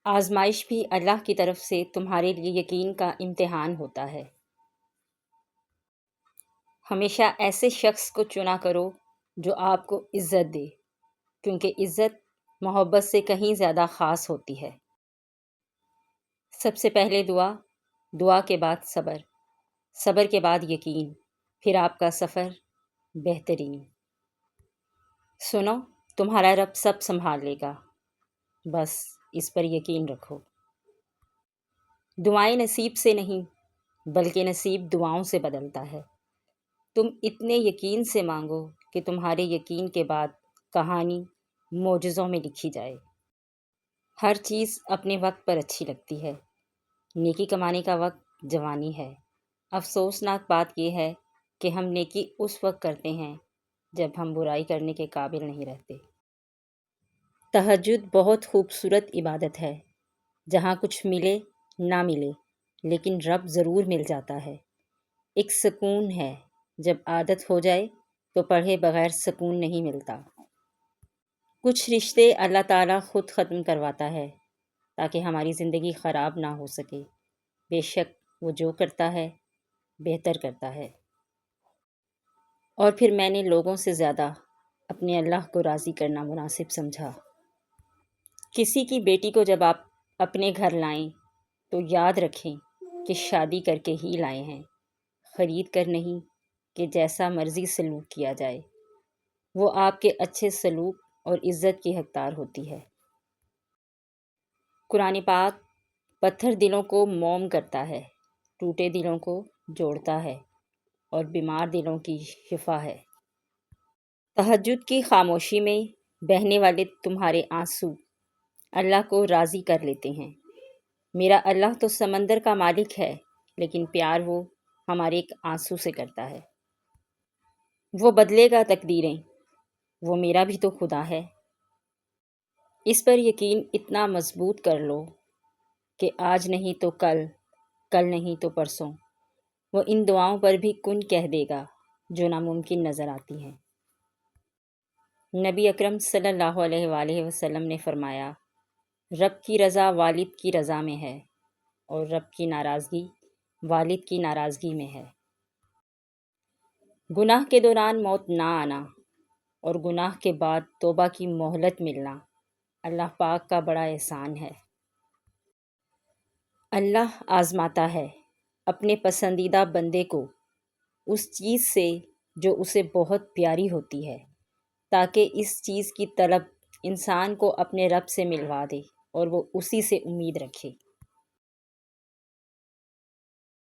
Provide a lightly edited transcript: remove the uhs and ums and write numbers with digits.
آزمائش بھی اللہ کی طرف سے تمہارے لیے یقین کا امتحان ہوتا ہے۔ ہمیشہ ایسے شخص کو چنا کرو جو آپ کو عزت دے، کیونکہ عزت محبت سے کہیں زیادہ خاص ہوتی ہے۔ سب سے پہلے دعا، دعا کے بعد صبر، صبر کے بعد یقین، پھر آپ کا سفر بہترین۔ سنو، تمہارا رب سب سنبھال لے گا، بس اس پر یقین رکھو۔ دعائیں نصیب سے نہیں بلکہ نصیب دعاؤں سے بدلتا ہے۔ تم اتنے یقین سے مانگو کہ تمہارے یقین کے بعد کہانی معجزوں میں لکھی جائے۔ ہر چیز اپنے وقت پر اچھی لگتی ہے۔ نیکی کمانے کا وقت جوانی ہے۔ افسوسناک بات یہ ہے کہ ہم نیکی اس وقت کرتے ہیں جب ہم برائی کرنے کے قابل نہیں رہتے۔ تہجد بہت خوبصورت عبادت ہے، جہاں کچھ ملے نہ ملے لیکن رب ضرور مل جاتا ہے۔ ایک سکون ہے، جب عادت ہو جائے تو پڑھے بغیر سکون نہیں ملتا۔ کچھ رشتے اللہ تعالیٰ خود ختم کرواتا ہے تاکہ ہماری زندگی خراب نہ ہو سکے۔ بے شک وہ جو کرتا ہے بہتر کرتا ہے۔ اور پھر میں نے لوگوں سے زیادہ اپنے اللہ کو راضی کرنا مناسب سمجھا۔ کسی کی بیٹی کو جب آپ اپنے گھر لائیں تو یاد رکھیں کہ شادی کر کے ہی لائے ہیں، خرید کر نہیں کہ جیسا مرضی سلوک کیا جائے۔ وہ آپ کے اچھے سلوک اور عزت کی حقدار ہوتی ہے۔ قرآن پاک پتھر دلوں کو موم کرتا ہے، ٹوٹے دلوں کو جوڑتا ہے اور بیمار دلوں کی شفا ہے۔ تہجد کی خاموشی میں بہنے والے تمہارے آنسو اللہ کو راضی کر لیتے ہیں۔ میرا اللہ تو سمندر کا مالک ہے، لیکن پیار وہ ہمارے ایک آنسو سے کرتا ہے۔ وہ بدلے گا تقدیریں، وہ میرا بھی تو خدا ہے۔ اس پر یقین اتنا مضبوط کر لو کہ آج نہیں تو کل، کل نہیں تو پرسوں، وہ ان دعاؤں پر بھی کن کہہ دے گا جو ناممکن نظر آتی ہیں۔ نبی اکرم صلی اللہ علیہ وآلہ وسلم نے فرمایا، رب کی رضا والد کی رضا میں ہے اور رب کی ناراضگی والد کی ناراضگی میں ہے۔ گناہ کے دوران موت نہ آنا اور گناہ کے بعد توبہ کی مہلت ملنا اللہ پاک کا بڑا احسان ہے۔ اللہ آزماتا ہے اپنے پسندیدہ بندے کو اس چیز سے جو اسے بہت پیاری ہوتی ہے، تاکہ اس چیز کی طلب انسان کو اپنے رب سے ملوا دے اور وہ اسی سے امید رکھے۔